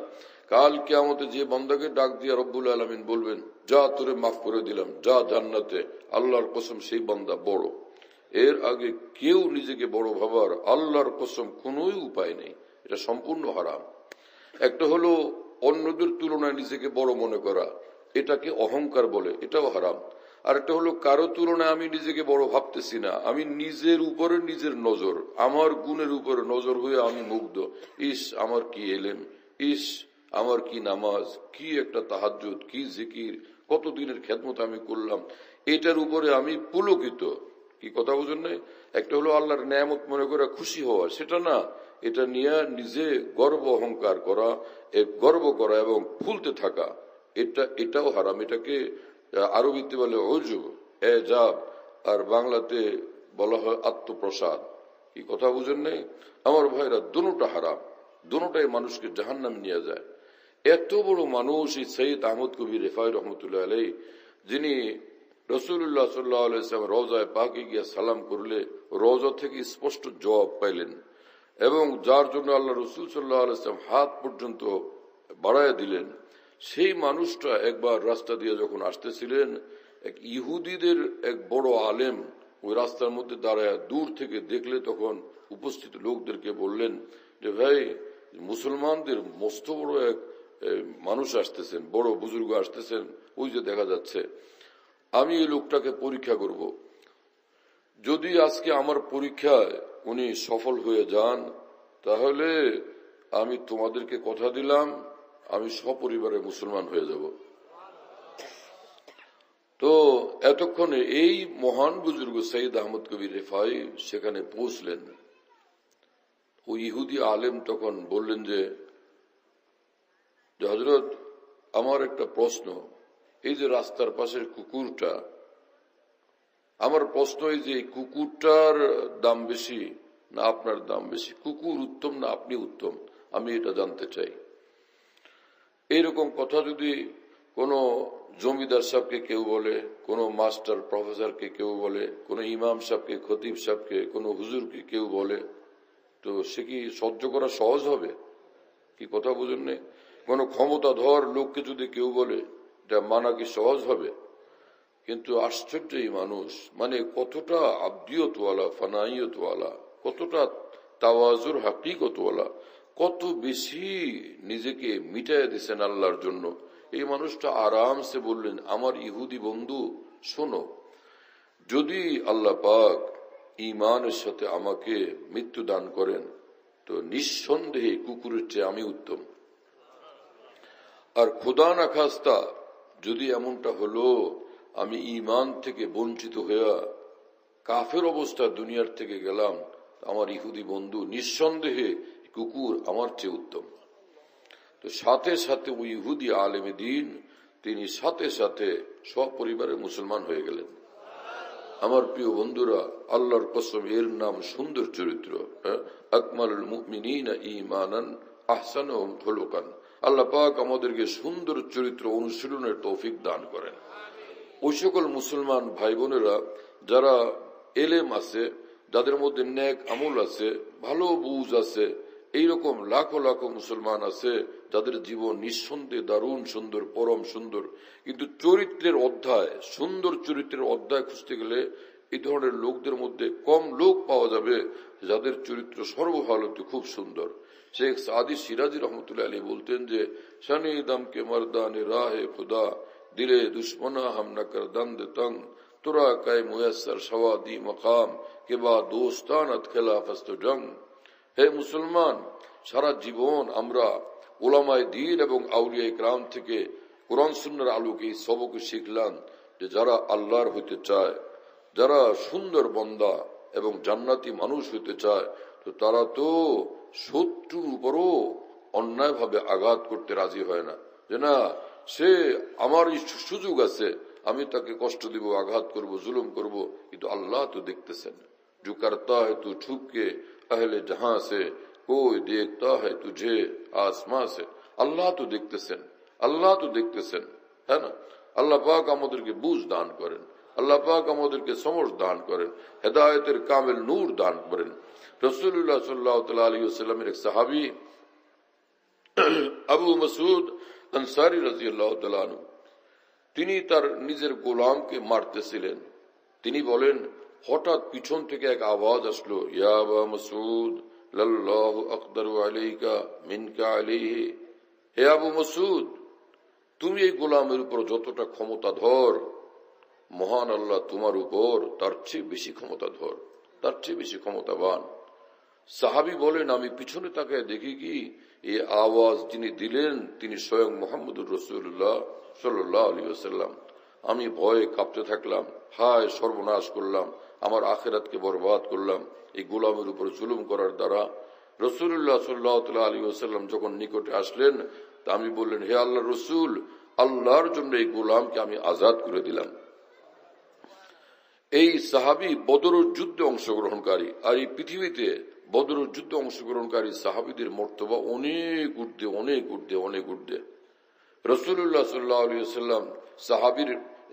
কাল কিয়ামতে যে বান্দাকে ডাক দিয়া রব্বুল আলামিন বলবেন, যা তোরে মাফ করে দিলাম, যা জান্নাতে, আল্লাহর কসম সেই বান্দা বড়। এর আগে কেউ নিজেকে বড় ভাবার আল্লাহর কসম কোনো উপায় নেই, এটা সম্পূর্ণ হারাম। একটা হলো অন্যদের তুলনায় নিজেকে বড় মনে করা, এটাকে অহংকার বলে, এটাও হারাম। আর একটা হলো কারো তুলনায় আমি নিজেকে বড় ভাবতেছি না, আমি নিজের উপরে নিজের নজর, আমার গুণের উপরে নজর হয়ে আমি মুগ্ধ। ইস আমার কি এলেম, ইস আমার কি নামাজ, কি একটা তাহাজ্জুদ, কি জিকির, কত দিনের খেদমত আমি করলাম, এটার উপরে আমি পুলকিত। কি কথা বুঝুন নাই? একটা হলো আল্লাহর নেয়ামত মনে করে খুশি হওয়া, সেটা না, এটা নিয়ে নিজে গর্ব অহংকার করা, গর্ব করা এবং ফুলতে থাকা, এটাও হারাম। এটাকে আরবিতে বলে উজব, এজাব, আর বাংলাতে বলা হয় আত্মপ্রসাদ। কি কথা বুঝেন নাই? আমার ভাইরা, দুটোটা হারাম, দুটোটাই মানুষকে জাহান্নাম নিয়ে যায়। এত বড় মানুষ এই সৈয়দ আহমদ কবির রেফাই রহমতুল্লাহ আলাইহি, যিনি রাসূলুল্লাহ সাল্লাল্লাহু আলাইহি ওয়াসাল্লাম রওজায়ে পাকে গিয়ে সালাম করলে রওজা থেকে স্পষ্ট জবাব পাইলেন, এবং যার জন্য আল্লাহ রাসূল সাল্লাল্লাহু আলাইহি ওয়াসাল্লাম হাত পর্যন্ত বাড়ায় দিলেন, সেই মানুষটা একবার রাস্তা দিয়ে যখন আসতেছিলেন, এক ইহুদিদের এক বড় আলেম ওই রাস্তার মধ্যে দাঁড়ায় দূর থেকে দেখলে, তখন উপস্থিত লোকদেরকে বললেন যে, ভাই, মুসলমানদের মস্ত বড় এক মানুষ আসতেছেন, বড় বুজুর্গ আসতেছেন, ওই যে দেখা যাচ্ছে, আমি এই লোকটাকে পরীক্ষা করব। যদি আজকে আমার পরীক্ষায় উনি সফল হয়ে যান, তাহলে আমি তোমাদেরকে কথা দিলাম, আমি সপরিবারে মুসলমান হয়ে যাব। তো এতক্ষণে এই মহান বুজুর্গ সৈয়দ আহমদ কবির রেফাই সেখানে পৌঁছলেন। ওই ইহুদি আলেম তখন বললেন যে, হযরত, আমার একটা প্রশ্ন, এই যে রাস্তার পাশের কুকুরটা, আমার প্রশ্ন এই যে কুকুরটার দাম বেশি না আপনার দাম বেশি? কুকুর উত্তম না আপনি উত্তম? আমি এটা জানতে চাই। এইরকম কথা যদি কোনো জমিদার সাহেবকে কেউ বলে, কোনো মাস্টার প্রফেসরকে কেউ বলে, কোনো ইমাম সাহেবকে, খতিব সাহেবকে, কোনো হুজুরকে কেউ বলে, তো সে কি সহ্য করা সহজ হবে? কি কথা বুঝুন নেই? কোনো ক্ষমতাধর লোককে যদি কেউ বলে, এটা মানা কি সহজ হবে? কিন্তু আশ্চর্য এই মানুষ, মানে কতটা আব্দিয়তওয়ালা, ফানাইয়তওয়ালা, কতটা তাওয়াজুর হাকিকতওয়ালা, কত বেশি নিজেকে মিটাইয়া দিচ্ছেন আল্লাহর জন্য। এই মানুষটা আরামসে বললেন, আমার ইহুদি বন্ধু, শোনো, যদি আল্লাহ পাক ঈমানের সাথে আমাকে মৃত্যু দান করেন, তো নিঃসন্দেহে কুকুরের চেয়ে আমি উত্তম। আর খোদা না খাস্তা যদি এমনটা হলো আমি ঈমান থেকে বঞ্চিত হইয়া কাফের অবস্থা দুনিয়ার থেকে গেলাম, আমার ইহুদি বন্ধু, নিঃসন্দেহে কুকুর আমার চেয়ে উত্তম। তো সাথে সাথে ওই ইহুদি আলেমে দিন, তিনি সাথে সাথে সপরিবারে মুসলমান হয়ে গেলেন। আমার প্রিয় বন্ধুরা, আল্লাহর কসম, এর নাম সুন্দর চরিত্র। আকমালুল মুমিনিনা ঈমানান আহসানুহুম খুলুকান। আল্লাহ পাক আমাদেরকে সুন্দর চরিত্র অনুশীলনের তৌফিক দান করেন। ওই সকল মুসলমান ভাই বোনেরা যারা এলেম আছে, যাদের মধ্যে নেক আমল আছে, ভালো বুঝ আছে, এইরকম লাখো লাখো মুসলমান আছে যাদের জীবন নিঃসন্দেহে দারুণ সুন্দর, পরম সুন্দর, কিন্তু চরিত্রের অধ্যায়, সুন্দর চরিত্রের অধ্যায় খুঁজতে গেলে এই ধরনের লোকদের মধ্যে কম লোক পাওয়া যাবে যাদের চরিত্র সর্বহালতে খুব সুন্দর। শেখ সাদি সিরাজি রহমতুল্লাহ আলী বলতেন যে শানি দম কে মর্দানে রাহে খুদা দিলে দুশ্মনা হাম না কর দন্দ তং তোরা কায় মুয়সর সওয়াদি মকাম কে বা দোস্তানত খেলাফস্ত জং। হে মুসলমান, সারা জীবন আমরা ওলামায়ে দ্বীন এবং আউলিয়া ইকরাম থেকে কোরআন সুন্নাহর আলোকে এই সবক শিখলাম যে যারা আল্লাহর হইতে চায়, যারা সুন্দর বান্দা এবং জান্নাতি মানুষ হইতে চায়, তো তারা তো শত্রুর উপরও অন্যায় ভাবে আঘাত করতে রাজি হয় না, যে না সে আমার সুযোগ আছে, আমি তাকে কষ্ট দিব, আঘাত করব, জুলুম করব, কিন্তু আল্লাহ তো দেখতেছেন। जो करता है तू छुप के अहले जहां से, कोई देखता है तुझे आसमां से। আল্লাহ তো দেখতেছেন, আল্লাহ তো দেখতেছেন, হ্যাঁ না? আল্লাহ পাক আমাদেরকে বুঝ দান করেন, আল্লাহ পাক আমাদেরকে সমঝ দান করেন, হেদায়েতের কামেল নূর দান করেন। রাসূলুল্লাহ সাল্লাল্লাহু আলাইহি ওয়াসাল্লামের এক সাহাবী আবু মাসউদ আনসারী রাদিয়াল্লাহু তাআলা আনহু, তিনি তার নিজের গোলামকে মারতেছিলেন। তিনি বলেন, হঠাৎ পিছন থেকে এক আওয়াজ আসলো, ইয়া আবা মাসউদ লাল্লাহু আকদারু আলাইকা মিনকা আলাইহি। হে আবু মাসউদ, তুমি এই গোলামের উপর যতটা ক্ষমতাধর, মহান আল্লাহ তোমার উপর তার চেয়ে বেশি ক্ষমতাধর, তার চেয়ে বেশি ক্ষমতাবান। সাহাবী বলেন, আমি পিছনে তাকায় দেখি কি এই আওয়াজ যিনি দিলেন তিনি স্বয়ং মুহাম্মদুর রাসূলুল্লাহ সাল্লাল্লাহু আলাইহি ওয়াসাল্লাম। আমি ভয়ে কাঁপতে থাকলাম, হায় সর্বনাশ করলাম, আমার আখিরাতকে বরবাদ করলাম এই গোলামের উপর জুলুম করার দ্বারা। রাসূলুল্লাহ সাল্লাল্লাহু আলাইহি ওয়াসাল্লাম যখন নিকটে আসলেন, তা আমি বললেন, হে আল্লাহর রাসূল, আল্লাহর জন্য এই গোলামকে আমি আজাদ করে দিলাম। এই সাহাবী বদরের যুদ্ধে অংশগ্রহণকারী, আর এই পৃথিবীতে বদরের যুদ্ধে অংশগ্রহণকারী সাহাবীদের মর্তবা অনেক ঊর্ধ্বে, অনেক ঊর্ধ্বে, অনেক ঊর্ধ্বে। রাসূলুল্লাহ সাল্লাল্লাহু আলাইহি ওয়াসাল্লাম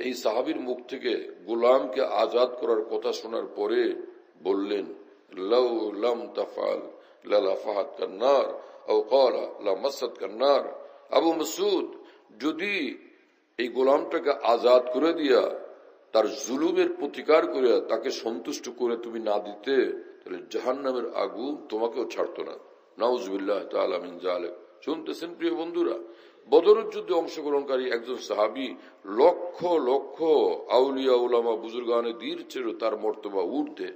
এই সাহাবীর মুখ থেকে গোলামকে আজাদ করার কথা শোনার পরে বললেন, লাউ লাম তাফআল লালাফাহাত কান্নার আও ক্বালা লামাসাত কান্নার। আবু মাসউদ, যদি এই গোলামটাকে আজাদ করে দিয়া তার জুলুমের প্রতিকার করে তাকে সন্তুষ্ট করে তুমি না দিতে, তাহলে জাহান্নামের আগুন তোমাকেও ছাড়তো না। নাউজুবিল্লাহ তাআলা মিন যালিক। শুনতেছেন প্রিয় বন্ধুরা, বদরের যুদ্ধে অংশগ্রহণকারী একজন সাহাবী লক্ষ লক্ষ আউলিয়া উলামা বুজুর্গানে দীর চেয়ে তার মর্তবা ঊর্ধ্বে।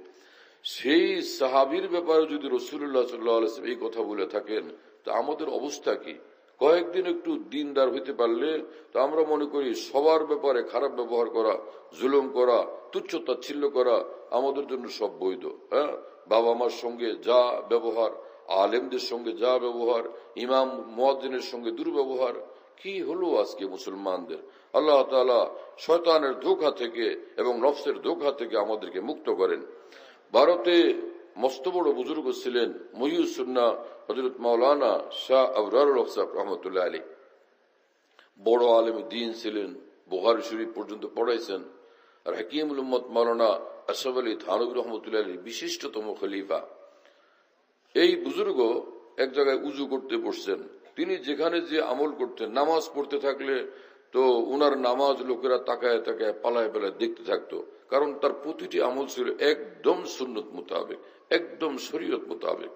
সেই সাহাবীর ব্যাপারে যদি রাসূলুল্লাহ সাল্লাল্লাহু আলাইহি ওয়াসাল্লাম এই কথা বলে থাকেন, তা আমাদের অবস্থা কি? কয়েকদিন একটু দিনদার হইতে পারলে তো আমরা মনে করি সবার ব্যাপারে খারাপ ব্যবহার করা, জুলুম করা, তুচ্ছ তাচ্ছিল্য করা আমাদের জন্য সব বৈধ। হ্যাঁ, বাবা মার সঙ্গে যা ব্যবহার, আলেমদের সঙ্গে যা ব্যবহার, ইমাম মুয়াজ্জিনের সঙ্গে দুর্ব্যবহার, কি হলো আজকে মুসলমানদের? আল্লাহ তাআলা শয়তানের ধোঁকা থেকে এবং নফসের ধোঁকা থেকে আমাদেরকে মুক্ত করেন। ভারতে মস্ত বড় বুজুর্গ ছিলেন মুহিউস সুন্নাহ হযরত মাওলানা শাহ আবরারুল হক সাহেব রহমতুল্লাহ আলাইহি। বড় আলেম দ্বীন ছিলেন, বুখারী শরীফ পর্যন্ত পড়াইছেন। আর হাকিমুল উম্মত মাওলানা আশরাফ আলী থানভী রহমতুল্লাহ আলাইহি বিশিষ্টতম খলিফা। এই বুজুর্গ এক জায়গায় উজু করতে বসছেন। তিনি যেখানে যে আমল করতেন, নামাজ পড়তে থাকলে তো উনার নামাজ লোকেরা তাকায় তাকায় পালায় পালায় দেখতে থাকতো, কারণ তার প্রতিটি আমল ছিল একদম সুন্নত মোতাবেক, একদম শরীয়ত মোতাবেক।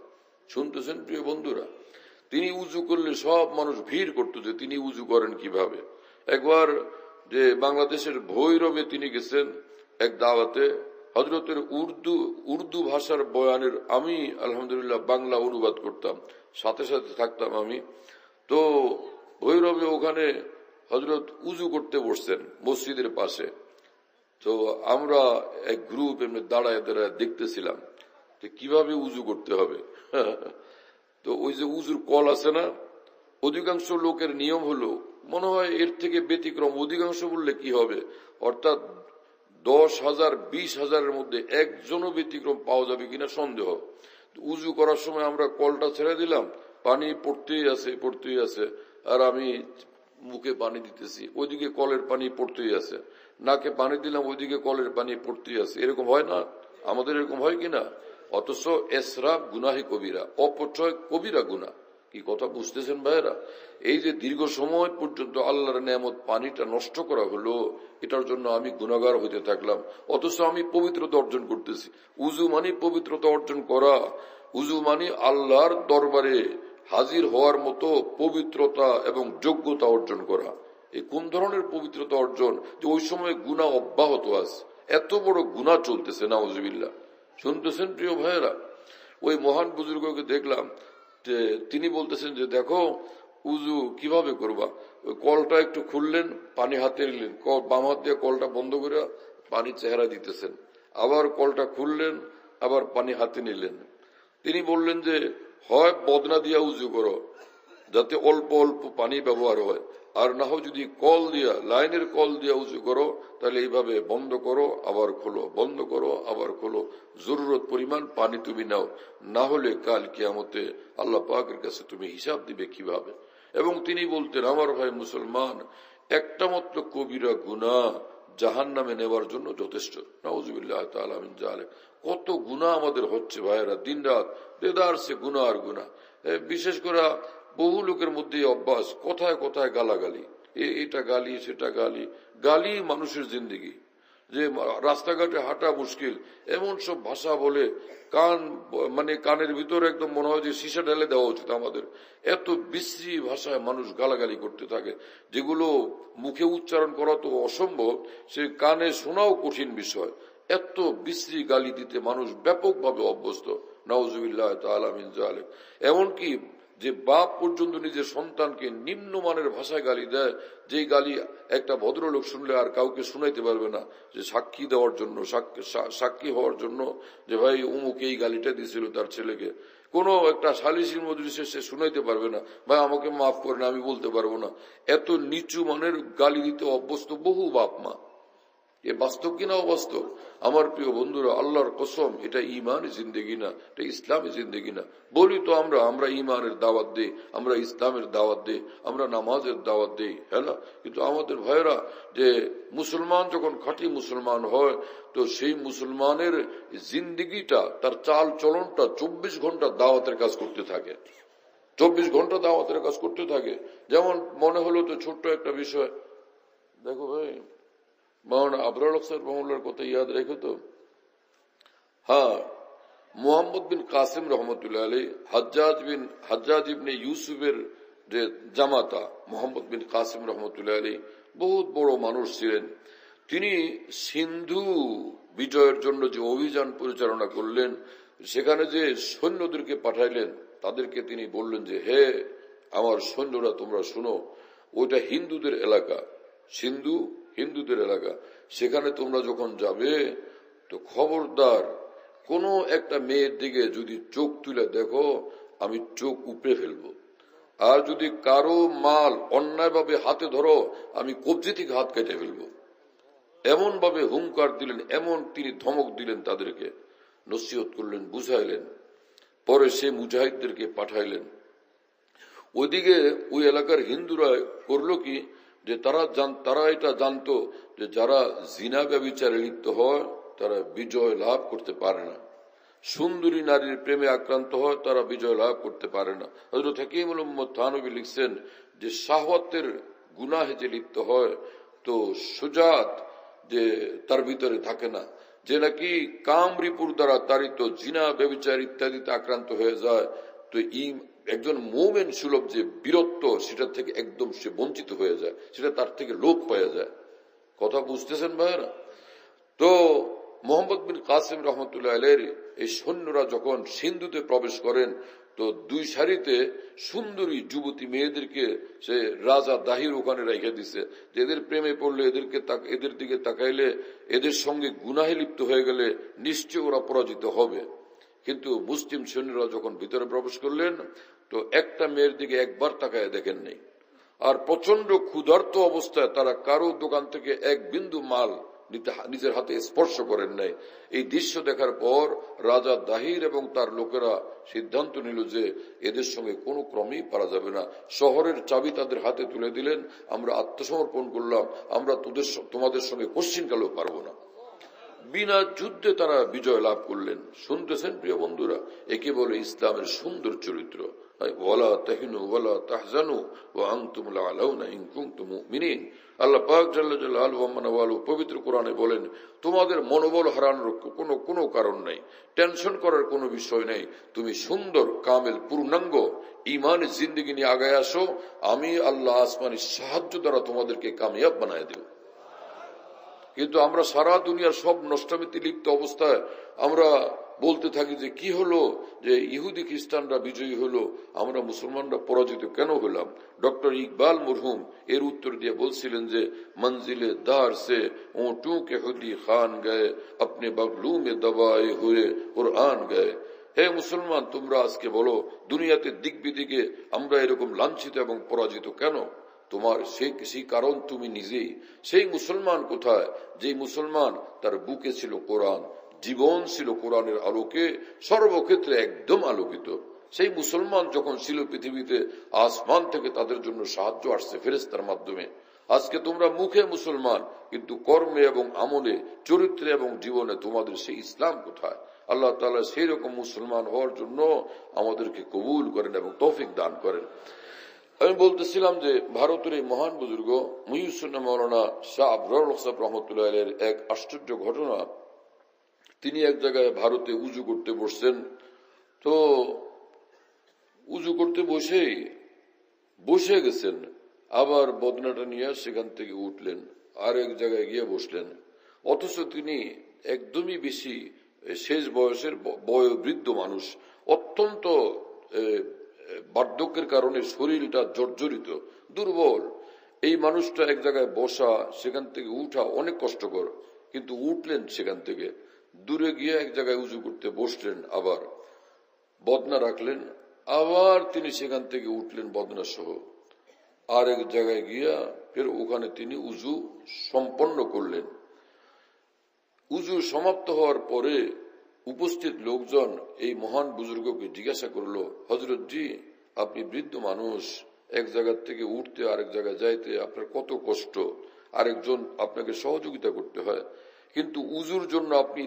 শুনতেছেন প্রিয় বন্ধুরা, তিনি উজু করলে সব মানুষ ভিড় করতো যে তিনি উজু করেন কিভাবে। একবার যে বাংলাদেশের ভৈরবে তিনি গেছেন এক দাওয়াতে, হযরতের উর্দু ভাষার বয়ানের আমি আলহামদুলিল্লাহ বাংলা অনুবাদ করতাম, সাথে সাথে থাকতাম আমি। তো ভৈরবে ওখানে হযরত উজু করতে বসছেন মসজিদের পাশে। তো আমরা এক গ্রুপ এমনি দাঁড়ায় দাঁড়ায় দেখতেছিলাম যে কিভাবে উজু করতে হবে। তো ওই যে উজুর কল আছে না, অধিকাংশ লোকের নিয়ম হলো মনে হয় এর থেকে ব্যতিক্রম, অধিকাংশ বললে কি হবে, অর্থাৎ 10,000 20,000-এর মধ্যে একজনও ব্যতিক্রম পাওয়া যাবে কিনা সন্দেহ। উজু করার সময় আমরা কলটা ছেড়ে দিলাম, পানি পড়তেই আছে, আর আমি মুখে পানি দিতেছি, ওইদিকে কলের পানি পড়তেই আছে, নাকে পানি দিলাম, ওইদিকে কলের পানি পড়তেই আছে। এরকম হয় না? আমাদের এরকম হয় কিনা? অথচ এসরাফ গুনাহে কবিরা, অপচয় কবিরা গুনাহ, কি কথা বুঝতেছেন ভাইরা? এই যে দীর্ঘ সময় পর্যন্ত আল্লাহর নেয়ামত পানিটা নষ্ট করা হলো, এটার জন্য আমি গুনাহগার হইতে থাকলাম, অথচ আমি পবিত্রতা অর্জন করতেছি। উজু মানে পবিত্রতা অর্জন করা, উজু মানে আল্লাহর দরবারে হাজির হওয়ার মতো পবিত্রতা এবং যোগ্যতা অর্জন করা। এই কোন ধরনের পবিত্রতা অর্জন যে ওই সময় গুনাহ অব্যাহত আছে, এত বড় গুনাহ চলতেছে, নাউজুবিল্লাহ। শুনতেছেন প্রিয় ভাইয়েরা? ওই মহান বুজুর্গকে দেখলাম যে তিনি বলতেছেন যে দেখো উজু কিভাবে করবা। ওই কলটা একটু খুললেন, পানি হাতে নিলেন, বাম হাত দিয়ে কলটা বন্ধ করে পানি চেহারা দিতেছেন, আবার কলটা খুললেন, আবার পানি হাতে নিলেন। তিনি বললেন যে হয় বদনা দিয়া উজু করো যাতে অল্প অল্প পানি ব্যবহার হয়, আর না হয় যদি কল দিয়া, লাইনের কল দিয়া উজু করো, তাহলে এইভাবে বন্ধ করো আবার খোলো, বন্ধ করো আবার খোলো, জরুরত পরিমাণ পানি তুমি নাও, না হলে কাল কিয়ামতে আল্লাহ পাকের কাছে তুমি হিসাব দিবে কিভাবে। এবং তিনি বলতেন, আমার ভাই মুসলমান, একটা মাত্র কবিরা গুনাহ জাহান্নামে নেওয়ার জন্য যথেষ্ট। নাউজুবিল্লাহ তাআলা মিন যালিক। কত গুনাহ আমাদের হচ্ছে ভাইয়েরা, দিন রাত বেদারসে গুনাহ আর গুনাহ। বিশেষ করে বহু লোকের মধ্যে অভ্যাস, কথায় কথায় গালাগালি, এটা গালি সেটা গালি, গালি মানুষের জিন্দেগি। যে রাস্তাঘাটে হাঁটা মুশকিল, এমন সব ভাষা বলে কানের ভিতরে একদম মনে হয় যে সীসা ঢেলে দেওয়া উচিত আমাদের। এত বিশ্রী ভাষায় মানুষ গালাগালি করতে থাকে, যেগুলো মুখে উচ্চারণ করা তো অসম্ভব, সে কানে শোনাও কঠিন বিষয়। এত বিশ্রী গালি দিতে মানুষ ব্যাপকভাবে অভ্যস্ত। নাউজুবিল্লাহ তাআলা মিন যালিক। এমনকি যে বাপ পর্যন্ত নিজের সন্তানকে নিম্নমানের ভাষায় গালি দেয়, যে গালি একটা ভদ্রলোক শুনলে আর কাউকে শুনাইতে পারবে না, যে সাক্ষী দেওয়ার জন্য, সাক্ষী হওয়ার জন্য, যে ভাই অমুক এই গালিটা দিয়েছিল তার ছেলেকে। কোন একটা সালিসি মজলিসে সে শুনাইতে পারবে না, ভাই আমাকে মাফ করেন আমি বলতে পারবো না। এত নিচু মানের গালি দিতে অভ্যস্ত বহু বাপ মা। এ বাস্তব কিনা অবাস্তব? আমার প্রিয় বন্ধুরা, আল্লাহর কসম, এটা ইমানই জিন্দেগি না, এটা ইসলামী জিন্দেগি না। বলি তো আমরা ইমানের দাওয়াত দেই, আমরা ইসলামের দাওয়াত দেই, আমরা নামাজের দাওয়াত দেই, হ্যাঁ না? কিন্তু আমাদের ভাইয়েরা, যে মুসলমান যখন খাঁটি মুসলমান হয়, তো সেই মুসলমানের জিন্দেগিটা, তার চাল চলনটা 24 ঘন্টা দাওয়াতের কাজ করতে থাকে, 24 ঘন্টা দাওয়াতের কাজ করতে থাকে। যেমন মনে হলো তো ছোট্ট একটা বিষয়, দেখো ভাই, মৌলানা আবরার আফসার রহমতুল্লাহর কথা ইয়াদ রেখো তো। হ্যাঁ, মোহাম্মদ বিন কাসিম রহমতুল্লাহ আলাইহি, হাজ্জাজ ইবনে ইউসুফের যে জামাতা মোহাম্মদ বিন কাসিম রহমতুল্লাহ আলাইহি বহুত বড় মানুষ ছিলেন। তিনি সিন্ধু বিজয়ের জন্য যে অভিযান পরিচালনা করলেন, সেখানে যে সৈন্যদেরকে পাঠাইলেন, তাদেরকে তিনি বললেন যে হে আমার সৈন্যরা, তোমরা শুনো, ওইটা হিন্দুদের এলাকা, সিন্ধু হিন্দুদের এলাকা, সেখানে তোমরা যখন যাবে তো খবরদার কোনো একটা মেয়ের দিকে যদি চোখ তুলে দেখো, আমি চোখ উপড়ে ফেলবো। আর যদি কারো মাল অন্যায়ভাবে হাতে ধরো, আমি কবজি থেকে হাত কেটে ফেলবো। এমন ভাবে হুঙ্কার দিলেন, এমন তিনি ধমক দিলেন, তাদেরকে নসিহত করলেন, বুঝাইলেন। পরে সে মুজাহিদদেরকে পাঠাইলেন। ওইদিকে ওই এলাকার হিন্দুরা করলো কি, যে তারা এটা জানতো যে যারা জিনা ব্যভিচারে লিপ্ত হয় তারা বিজয় লাভ করতে পারে না, সুন্দরী নারীর প্রেমে আক্রান্ত হয় তারা বিজয় লাভ করতে পারে না। হযরত হাকিমুল উম্মত থানভী লিখছেন যে শাহওয়াতের গুনাহে যে লিপ্ত হয়, তো সুজাত যে তার ভিতরে থাকে না, যে নাকি কাম রিপুর দ্বারা তাড়িত জিনা ব্যভিচার ইত্যাদিতে আক্রান্ত হয়ে যায়, তো একজন মুমিন সুলভ যে বীরত্ব, সেটা থেকে একদম সে বঞ্চিত হয়ে যায়, সেটা তার থেকে লোপ পাওয়া যায়। কথা বুঝতেছেন ভাইরা? তো মোহাম্মদ বিন কাসিম রহমতুল্লাহ আলাইহির এই সৈন্যরা যখন সিন্ধুতে প্রবেশ করেন, তো দুই সারিতে সুন্দরী যুবতী মেয়েদেরকে সে রাজা দাহির ওখানে রেখে দিছে, যে এদের প্রেমে পড়লে, এদের দিকে তাকাইলে, এদের সঙ্গে গুনাহে লিপ্ত হয়ে গেলে নিশ্চয় ওরা পরাজিত হবে। কিন্তু মুসলিম সৈন্যরা যখন ভিতরে প্রবেশ করলেন, তো একটা মেয়ের দিকে একবার তাকায় দেখেন নাই। আর প্রচন্ড ক্ষুধার্ত অবস্থায় তারা কারো দোকান থেকে এক বিন্দু মাল নিজের হাতে স্পর্শ করেন নাই। এই দৃশ্য দেখার পর রাজা দাহির এবং তার লোকেরা সিদ্ধান্ত নিল যে এদের সঙ্গে কোনো ক্রমেই পারা যাবে না। শহরের চাবি তাদের হাতে তুলে দিলেন, আমরা আত্মসমর্পণ করলাম, আমরা তোমাদের সঙ্গে কোশ্চিনকালেও পারবো না। বিনা যুদ্ধে তারা বিজয় লাভ করলেন। শুনতেছেন প্রিয় বন্ধুরা, একে বলে ইসলামের সুন্দর চরিত্র। ওয়ালা তাহিনু ওয়ালা তাহজানু ওয়া আনতুমুল আলাউনা ইন কুনতুম মুমিনিন। আল্লাহ পাক জাল্লা জালালুহু ওয়া মানাওয়ালু পবিত্র কোরআনে বলেন, তোমাদের মনোবল হারানোর কোনো কারণ নাই, টেনশন করার কোনো বিষয় নেই। তুমি সুন্দর কামেল পূর্ণাঙ্গ ঈমানের জিন্দেগি নিয়ে আগায় আসো, আমি আল্লাহ আসমানি সাহায্য দ্বারা তোমাদেরকে কামিয়াব বানায় দেব। কিন্তু আমরা সারা দুনিয়ার সব নষ্টামিতে লিপ্ত অবস্থায় আমরা বলতে থাকি যে কি হলো যে ইহুদি খ্রিস্টানরা বিজয়ী হলো, আমরা মুসলমানরা পরাজিত কেন হলাম? ডক্টর ইকবাল মরহুম এর উত্তর দিয়ে বলছিলেন যে মঞ্জিলে দার সে ওটু কে হুদি খান গয়ে আপনি বগলু মে দবায়ে হুয়ে কুরআন গয়ে। হে মুসলমান, তোমরা আজকে বলো দুনিয়াতে দিক বিদিকে আমরা এরকম লাঞ্ছিত এবং পরাজিত কেন? তোমার সেই কারণ তুমি নিজেই। সেই মুসলমান কোথায় যে মুসলমান তার বুকে ছিল কোরআন, জীবন ছিল কোরআনের আলোকে, সর্বক্ষেত্রে একদম আলোকিত। সেই মুসলমান যখন ছিল পৃথিবীতে, আসমান থেকে তাদের জন্য সাহায্য আসছে ফেরেশতার মাধ্যমে। আজকে তোমরা মুখে মুসলমান, কিন্তু কর্মে এবং আমলে, চরিত্রে এবং জীবনে তোমাদের সেই ইসলাম কোথায়? আল্লাহ তাআলা সেই রকম মুসলমান হওয়ার জন্য আমাদেরকে কবুল করেন এবং তৌফিক দান করেন। আমি বলতেছিলাম যে ভারতের এই মহান বুজুর্গ মুহিউদ্দিন মাওলানা শাহ আবরার সাহেব রহমতুল্লাহ আলাইহির এক আশ্চর্য ঘটনা। তিনি এক জায়গায় ভারতে উজু করতে বসছেন, তো উজু করতে বসে গেছেন, আবার বদনাটা নিয়ে সেখান থেকে উঠলেন, আর এক জায়গায় গিয়ে বসলেন। অথচ তিনি একদমই বেশি শেষ বয়সের বয়োবৃদ্ধ মানুষ, অত্যন্ত বার্ধক্যের কারণে শরীরটা জর্জরিত, দুর্বল। এই মানুষটা এক জায়গায় বসা, সেখান থেকে উঠা অনেক কষ্টকর, কিন্তু উঠলেন সেখান থেকে, দূরে গিয়ে এক জায়গায় উজু করতে বসলেন, আবার বদনা রাখলেন, আবার তিনি সেখান থেকে উঠলেন বদনা সহ, আর এক জায়গায় গিয়া ফের ওখানে তিনি উজু সম্পন্ন করলেন। উজু সমাপ্ত হওয়ার পরে উপস্থিত লোকজন এই মহান বুজুর্গকে জিজ্ঞাসা করলো, হযরত জি, আপনি বৃদ্ধ মানুষ, এক জায়গা থেকে উঠতে আরেক জায়গায় যাইতে আপনার কত কষ্ট, আরেকজন আপনাকে সহযোগিতা করতে হয়, কিন্তু উজুর জন্য আপনি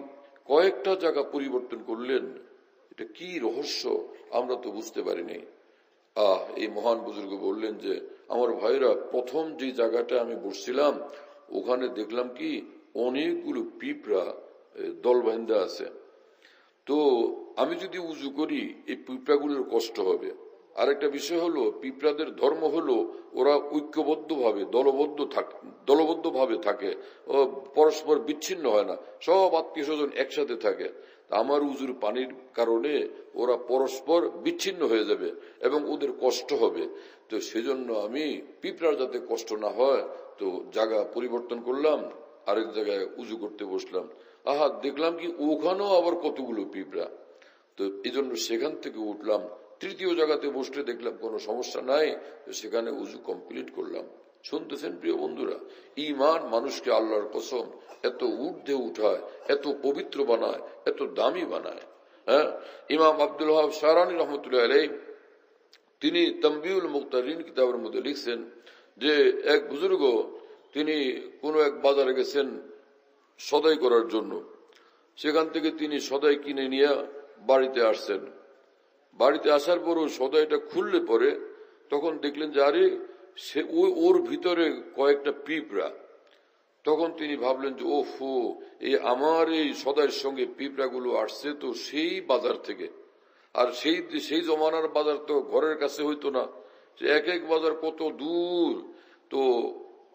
কয়েকটা জায়গা পরিবর্তন করলেন, এটা কি রহস্য? আমরা তো বুঝতে পারিনি। এই মহান বুজুর্গ বললেন যে আমার ভাইরা, প্রথম যে জায়গাটা আমি বসছিলাম ওখানে দেখলাম কি অনেকগুলো পিঁপড়া দল বাঁধা আছে, তো আমি যদি উজু করি এই পিঁপড়াগুলোর কষ্ট হবে। আরেকটা বিষয় হলো, পিঁপড়াদের ধর্ম হলো ওরা ঐক্যবদ্ধভাবে দলবদ্ধভাবে থাকে, পরস্পর বিচ্ছিন্ন হয় না, সব আত্মীয় স্বজন একসাথে থাকে। আমার উজুর পানির কারণে ওরা পরস্পর বিচ্ছিন্ন হয়ে যাবে এবং ওদের কষ্ট হবে, তো সেজন্য আমি পিঁপড়ার যাতে কষ্ট না হয় তো জায়গা পরিবর্তন করলাম, আরেক জায়গায় উজু করতে বসলাম। দেখলাম কি ওখানেও আবার কতগুলো পিঁপড়া, তো এই জন্য সেখান থেকে উঠলাম, তৃতীয় জায়গাতে বসলে দেখলাম কোনো সমস্যা নাই, সেখানে উজু কমপ্লিট করলাম। শুনতেছেন প্রিয় বন্ধুরা, ঈমান মানুষকে আল্লাহর কসম এত ঊর্ধ্বে উঠায়, এত পবিত্র বানায়, এত দামি বানায়। ইমাম আব্দুল ওয়াহাব শারানি রহমতুল্লাহ আলাইহি তিনি তানবীহুল মুক্তারিন কিতাবের মধ্যে লিখছেন যে এক বুজুর্গ তিনি কোন এক বাজারে গেছেন সদাই করার জন্য, সেখান থেকে তিনি সদাই কিনে নিয়ে বাড়িতে আসছেন। বাড়িতে আসার পরও সদাইটা খুললে পরে তখন দেখলেন যে আরে সে ওর ভিতরে কয়েকটা পিঁপড়া। তখন তিনি ভাবলেন যে ওফো, আমার এই সদাইয়ের সঙ্গে পিঁপড়াগুলো আসছে তো সেই বাজার থেকে, আর সেই জমানার বাজার তো ঘরের কাছে হইতো না, যে এক এক বাজার কত দূর। তো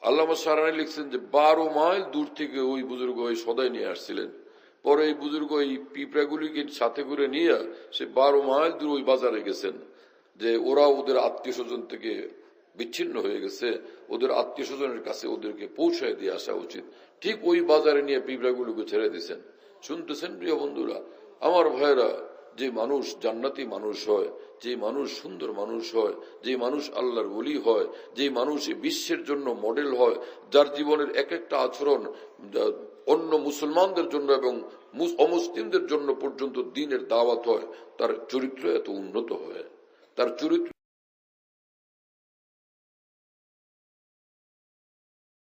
আল্লামা শারানি লিখছেন যে 12 মাইল দূর থেকে ওই বুজুর্গ ওই সদাই নিয়ে আসছিলেন। পরে এই বুজুর্গ এই পিঁপড়াগুলিকে সাথে করে নিয়ে সে 12 মাইল দূর ওই বাজারে গেছেন, যে ওরা ওদের আত্মীয় স্বজন থেকে বিচ্ছিন্ন হয়ে গেছে, ওদের আত্মীয় স্বজনের কাছে ওদেরকে পৌঁছায় দিয়ে আসা উচিত। ঠিক ওই বাজারে নিয়ে পিঁপড়াগুলোকে ছেড়ে দিয়েছেন। শুনতেছেন প্রিয় বন্ধুরা, আমার ভাইরা, যে মানুষ জান্নাতি মানুষ হয়, যে মানুষ সুন্দর মানুষ হয়, যে মানুষ আল্লাহর ওলি হয়, যে মানুষ বিশ্বের জন্য মডেল হয়, যার জীবনের এক একটা আচরণ অন্য মুসলমানদের জন্য এবং অমুসলিমদের জন্য পর্যন্ত দ্বীনের দাওয়াত হয়, তার চরিত্র এত উন্নত হয়, তার চরিত্র